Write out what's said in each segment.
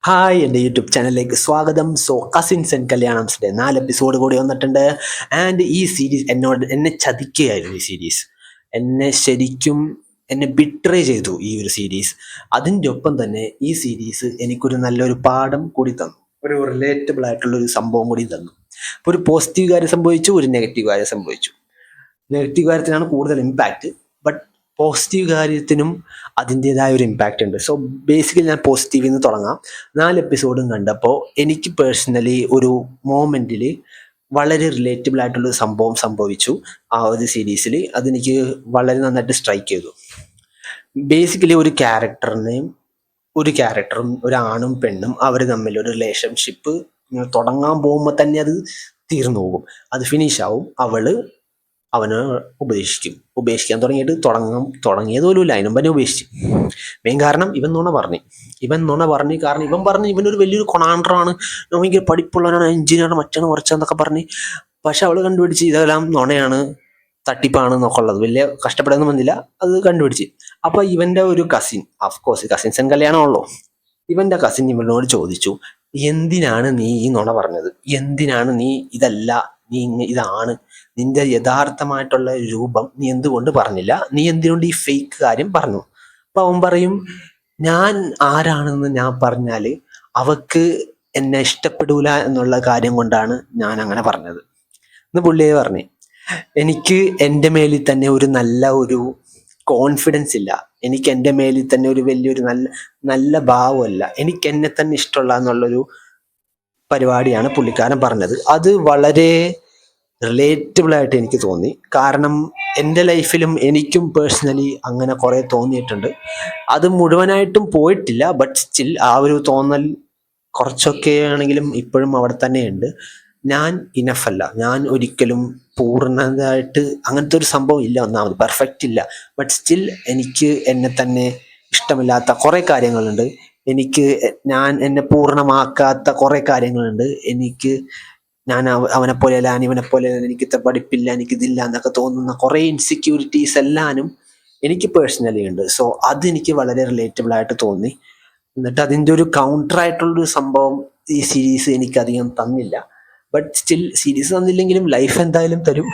Hi, എൻ്റെ YouTube ചാനലിലേക്ക് സ്വാഗതം. കസിൻസ് ആൻഡ് കല്യാണംസിൻ്റെ 4 എപ്പിസോഡ് കൂടി വന്നിട്ടുണ്ട്. ആൻഡ് ഈ സീരീസ് എന്നെ ചതിക്കുകയായിരുന്നു. ഈ സീരീസ് എന്നെ ബിട്രേ ചെയ്തു ഈ ഒരു സീരീസ്. അതിൻ്റെ ഒപ്പം തന്നെ ഈ സീരീസ് എനിക്കൊരു നല്ലൊരു പാഠം കൂടി തന്നു, ഒരു റിലേറ്റബിൾ ആയിട്ടുള്ള ഒരു സംഭവം കൂടി തന്നു. അപ്പോൾ ഒരു പോസിറ്റീവ് കാര്യം സംഭവിച്ചു, ഒരു നെഗറ്റീവ് കാര്യം സംഭവിച്ചു. നെഗറ്റീവ് കാര്യത്തിനാണ് കൂടുതൽ ഇമ്പാക്റ്റ്, ബട്ട് പോസിറ്റീവ് കാര്യത്തിനും അതിൻ്റെതായ ഒരു ഇമ്പാക്റ്റ് ഉണ്ട്. സോ ബേസിക്കലി ഞാൻ പോസിറ്റീവിൽ നിന്ന് തുടങ്ങാം. 4 എപ്പിസോഡും കണ്ടപ്പോൾ എനിക്ക് പേഴ്സണലി ഒരു മോമെൻറ്റിൽ വളരെ റിലേറ്റബിൾ ആയിട്ടുള്ളൊരു സംഭവം സംഭവിച്ചു ആ ഒരു സീരീസിൽ. അതെനിക്ക് വളരെ നന്നായിട്ട് സ്ട്രൈക്ക് ചെയ്തു. ബേസിക്കലി ഒരു ക്യാരക്ടറും ഒരു ആണും പെണ്ണും അവർ തമ്മിൽ ഒരു റിലേഷൻഷിപ്പ് തുടങ്ങാൻ പോകുമ്പോൾ തന്നെ അത് തീർന്നു പോകും, അത് ഫിനിഷ് ആവും. അവന് ഉപേക്ഷിക്കാൻ തുടങ്ങിയത് പോലുമില്ല, അതിനും തന്നെ ഉപേക്ഷിച്ചു. മെയിൻ കാരണം ഇവൻ നുണ പറഞ്ഞു. കാരണം ഇവൻ പറഞ്ഞു ഇവനൊരു വലിയൊരു കൊണാണ്ടറാണ്, ഭയങ്കര പഠിപ്പുള്ളവനാണ്, എഞ്ചിനീയർ മറ്റാണ് മറിച്ചെന്നൊക്കെ പറഞ്ഞ്. പക്ഷെ അവൾ കണ്ടുപിടിച്ച് ഇതെല്ലാം നുണയാണ്, തട്ടിപ്പാണ് എന്നൊക്കെ ഉള്ളത്. വലിയ കഷ്ടപ്പെടാനൊന്നും വന്നില്ല, അത് കണ്ടുപിടിച്ച്. അപ്പൊ ഇവന്റെ ഒരു കസിൻ, ഓഫ്കോഴ്സ് കസിൻസും കല്യാണമുള്ളൂ, ഇവന്റെ കസിൻ ഇവനോട് ചോദിച്ചു, എന്തിനാണ് നീ ഈ നുണ പറഞ്ഞത്? എന്തിനാണ് നീ ഇതാണ് നിന്റെ യഥാർത്ഥമായിട്ടുള്ള രൂപം നീ എന്തുകൊണ്ട് പറഞ്ഞില്ല? നീ എന്തുകൊണ്ട് ഈ ഫേക്ക് കാര്യം പറഞ്ഞു? അപ്പൊ അവൻ പറയും, ഞാൻ ആരാണെന്ന് ഞാൻ പറഞ്ഞാല് അവക്ക് എന്നെ ഇഷ്ടപ്പെടൂല എന്നുള്ള കാര്യം കൊണ്ടാണ് ഞാൻ അങ്ങനെ പറഞ്ഞത് എന്ന് പുള്ളിയെ പറഞ്ഞു. എനിക്ക് എൻ്റെ മേലിൽ തന്നെ ഒരു കോൺഫിഡൻസ് ഇല്ല, എനിക്ക് എൻ്റെ മേലിൽ തന്നെ ഒരു വലിയൊരു നല്ല ഭാവമല്ല, എനിക്ക് എന്നെ തന്നെ ഇഷ്ടമുള്ള എന്നുള്ളൊരു പരിപാടിയാണ് പുള്ളിക്കാരൻ പറഞ്ഞത്. അത് വളരെ റിലേറ്റബിൾ ആയിട്ട് എനിക്ക് തോന്നി. കാരണം എൻ്റെ ലൈഫിലും എനിക്കും പേഴ്സണലി അങ്ങനെ കുറേ തോന്നിയിട്ടുണ്ട്. അത് മുഴുവനായിട്ടും പോയിട്ടില്ല, ബട്ട് സ്റ്റിൽ ആ ഒരു തോന്നൽ കുറച്ചൊക്കെ ആണെങ്കിലും ഇപ്പോഴും അവിടെ തന്നെയുണ്ട്. ഞാൻ ഇനഫല്ല, ഞാൻ ഒരിക്കലും പൂർണ്ണതായിട്ട് അങ്ങനത്തെ ഒരു സംഭവം ഇല്ല. ഒന്നാമത് പെർഫെക്റ്റ് ഇല്ല, ബട്ട് സ്റ്റിൽ എനിക്ക് എന്നെ തന്നെ ഇഷ്ടമില്ലാത്ത കുറേ കാര്യങ്ങളുണ്ട്. ഞാൻ എന്നെ പൂർണ്ണമാക്കാത്ത കുറേ കാര്യങ്ങളുണ്ട്. ഞാൻ അവനെ പോലെയല്ല, ഞാൻ ഇവനെ പോലെയല്ല, എനിക്ക് ഇത്ര പഠിപ്പില്ല, എനിക്കിതില്ല എന്നൊക്കെ തോന്നുന്ന കുറേ ഇൻസെക്യൂരിറ്റീസ് എല്ലാനും എനിക്ക് പേഴ്സണലി ഉണ്ട്. സോ അതെനിക്ക് വളരെ റിലേറ്റബിൾ ആയിട്ട് തോന്നി. എന്നിട്ട് അതിൻ്റെ ഒരു കൗണ്ടർ ആയിട്ടുള്ളൊരു സംഭവം ഈ സീരീസ് എനിക്കധികം തന്നില്ല. ബട്ട് സ്റ്റിൽ സീരീസ് തന്നില്ലെങ്കിലും ലൈഫ് എന്തായാലും തരും.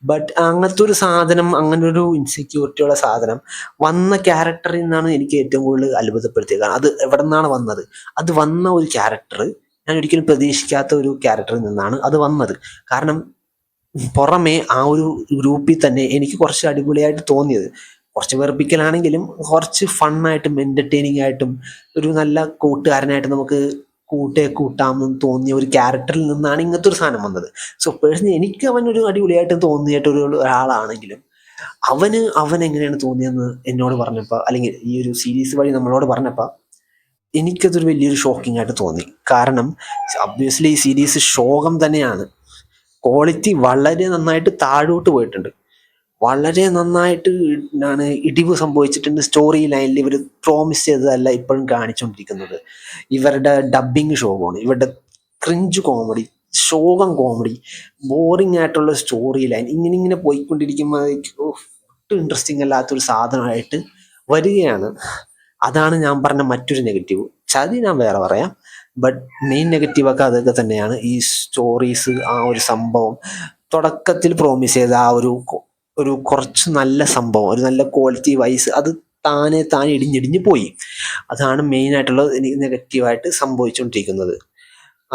ബട്ട് അങ്ങനത്തെ ഒരു സാധനം, അങ്ങനെ ഒരു ഇൻസെക്യൂരിറ്റിയുള്ള സാധനം വന്ന ക്യാരക്ടറിൽ നിന്നാണ് എനിക്ക് ഏറ്റവും കൂടുതൽ അത്ഭുതപ്പെടുത്തിയത്. കാരണം അത് എവിടെ നിന്നാണ് വന്നത്? അത് വന്ന ഒരു ക്യാരക്ടർ ഞാൻ ഒരിക്കലും പ്രതീക്ഷിക്കാത്ത ഒരു ക്യാരക്ടറിൽ നിന്നാണ് അത് വന്നത്. കാരണം പുറമെ ആ ഒരു ഗ്രൂപ്പിൽ തന്നെ എനിക്ക് കുറച്ച് അടിപൊളിയായിട്ട് തോന്നിയത്, കുറച്ച് വെറുപ്പിക്കലാണെങ്കിലും കുറച്ച് ഫണ്ണായിട്ടും എൻ്റർടൈനിങ് ആയിട്ടും ഒരു നല്ല കൂട്ടുകാരനായിട്ട് നമുക്ക് കൂട്ടാമെന്ന് തോന്നിയ ഒരു ക്യാരക്ടറിൽ നിന്നാണ് ഇങ്ങനത്തെ ഒരു സാധനം വന്നത്. സോ പേഴ്സണലി എനിക്ക് അവനൊരു അടിപൊളിയായിട്ട് തോന്നിയിട്ടൊരു ഒരാളാണെങ്കിലും അവൻ എങ്ങനെയാണ് തോന്നിയെന്ന് എന്നോട് പറഞ്ഞപ്പോൾ, അല്ലെങ്കിൽ ഈ ഒരു സീരീസ് വഴി നമ്മളോട് പറഞ്ഞപ്പോൾ എനിക്കതൊരു വലിയൊരു ഷോക്കിംഗ് ആയിട്ട് തോന്നി. കാരണം ഒബ്വിയസ്ലി ഈ സീരീസ് ശോകം തന്നെയാണ്. ക്വാളിറ്റി വളരെ നന്നായിട്ട് താഴോട്ട് പോയിട്ടുണ്ട്, വളരെ നന്നായിട്ട് ഇടിവ് സംഭവിച്ചിട്ടുണ്ട്. സ്റ്റോറി ലൈനിൽ ഇവർ പ്രോമിസ് ചെയ്തതല്ല ഇപ്പോഴും കാണിച്ചുകൊണ്ടിരിക്കുന്നത്. ഇവരുടെ ഡബ്ബിങ് ശോകമാണ്, ഇവരുടെ ക്രിഞ്ച് കോമഡി, ശോകം കോമഡി, ബോറിംഗ് ആയിട്ടുള്ള സ്റ്റോറി ലൈൻ ഇങ്ങനെ പോയിക്കൊണ്ടിരിക്കുമ്പോൾ ഒട്ടും ഇൻട്രസ്റ്റിംഗ് അല്ലാത്തൊരു സാധനമായിട്ട് വരികയാണ്. അതാണ് ഞാൻ പറഞ്ഞ മറ്റൊരു നെഗറ്റീവ്. ചതി ഞാൻ വേറെ പറയാം, ബട്ട് മെയിൻ നെഗറ്റീവൊക്കെ അതൊക്കെ തന്നെയാണ്. ഈ സ്റ്റോറീസ്, ആ ഒരു സംഭവം തുടക്കത്തിൽ പ്രോമിസ് ചെയ്ത ആ ഒരു കുറച്ച് നല്ല സംഭവം, ഒരു നല്ല ക്വാളിറ്റി വൈസ് അത് താനെ ഇടിഞ്ഞിടിഞ്ഞ് പോയി. അതാണ് മെയിനായിട്ടുള്ള നെഗറ്റീവായിട്ട് സംഭവിച്ചുകൊണ്ടിരിക്കുന്നത്.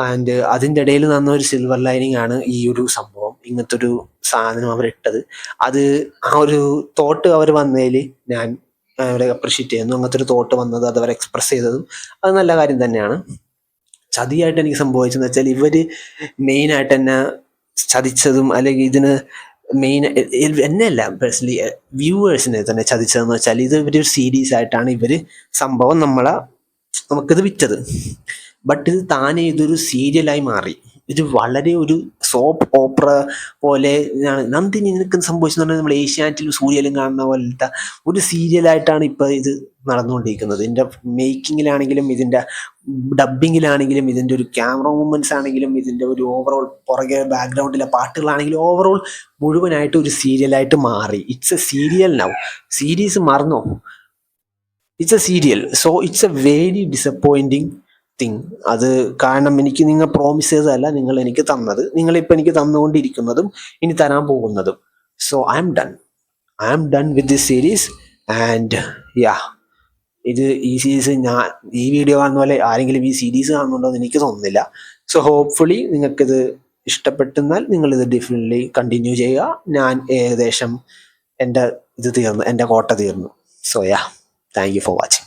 ആൻഡ് അതിൻ്റെ ഇടയിൽ നടന്ന ഒരു സിൽവർ ലൈനിങ് ആണ് ഈ ഒരു സംഭവം, ഇങ്ങനത്തെ ഒരു സാധനം അവരിട്ടത്. അത് ആ ഒരു തോട്ട് അവർ വന്നതിൽ ഞാൻ അവരെ അപ്രിഷ്യേറ്റ് ചെയ്യുന്നു. അങ്ങനത്തെ ഒരു തോട്ട് വന്നത്, അത് അവർ എക്സ്പ്രസ് ചെയ്തതും അത് നല്ല കാര്യം തന്നെയാണ്. ചതിയായിട്ട് എനിക്ക് സംഭവിച്ചെന്ന് വെച്ചാൽ ഇവർ മെയിനായിട്ട് എന്നെ ചതിച്ചതും, അല്ലെങ്കിൽ ഇതിന് മെയിൻ എന്നെയല്ല പേഴ്സണലി വ്യൂവേഴ്സിനെ തന്നെ ചതിച്ചതെന്ന് വെച്ചാൽ, ഇത് ഇവരൊരു സീരീസ് ആയിട്ടാണ് സംഭവം നമുക്കിത് വിറ്റത്. ബട്ട് ഇത് താനെ ഇതൊരു സീരിയലായി മാറി. ഇത് വളരെ ഒരു സോപ്പ് ഓപ്പറ പോലെ നന്ദിനി നിനക്ക് സംഭവിച്ചെന്ന് പറഞ്ഞാൽ നമ്മൾ ഏഷ്യാനെറ്റിലും സൂര്യയിലും കാണുന്ന പോലത്തെ ഒരു സീരിയലായിട്ടാണ് ഇപ്പം ഇത് നടന്നുകൊണ്ടിരിക്കുന്നത്. ഇതിൻ്റെ മേക്കിങ്ങിലാണെങ്കിലും, ഇതിൻ്റെ ഡബ്ബിങ്ങിലാണെങ്കിലും, ഇതിൻ്റെ ഒരു ക്യാമറ മൂവ്മെൻറ്റ്സ് ആണെങ്കിലും, ഇതിൻ്റെ ഒരു ഓവറോൾ പുറകെ ബാക്ക്ഗ്രൗണ്ടിലെ പാട്ടുകളാണെങ്കിലും, ഓവറോൾ മുഴുവനായിട്ട് ഒരു സീരിയലായിട്ട് മാറി. It's a serial now. Series മറന്നോ? It's a serial. So it's a very disappointing thing. അത് കാരണം എനിക്ക് നിങ്ങൾ പ്രോമിസ് ചെയ്തതല്ല, നിങ്ങൾ എനിക്ക് തന്നത്, നിങ്ങളിപ്പോൾ എനിക്ക് തന്നുകൊണ്ടിരിക്കുന്നതും ഇനി തരാൻ പോകുന്നതും. So I M done with this series. And yeah, ഈ സീരീസ് ഈ വീഡിയോ കാണുന്ന പോലെ ആരെങ്കിലും ഈ സീരീസ് കാണുന്നുണ്ടോ എന്ന് എനിക്ക് തോന്നുന്നില്ല. സോ ഹോപ്പ്ഫുള്ളി നിങ്ങൾക്കിത് ഇഷ്ടപ്പെട്ടെന്നാൽ നിങ്ങളിത് ഡെഫിനറ്റ്ലി കണ്ടിന്യൂ ചെയ്യുക. ഞാൻ ഏകദേശം എൻ്റെ കോട്ട തീർന്നു. So yeah, thank you for watching.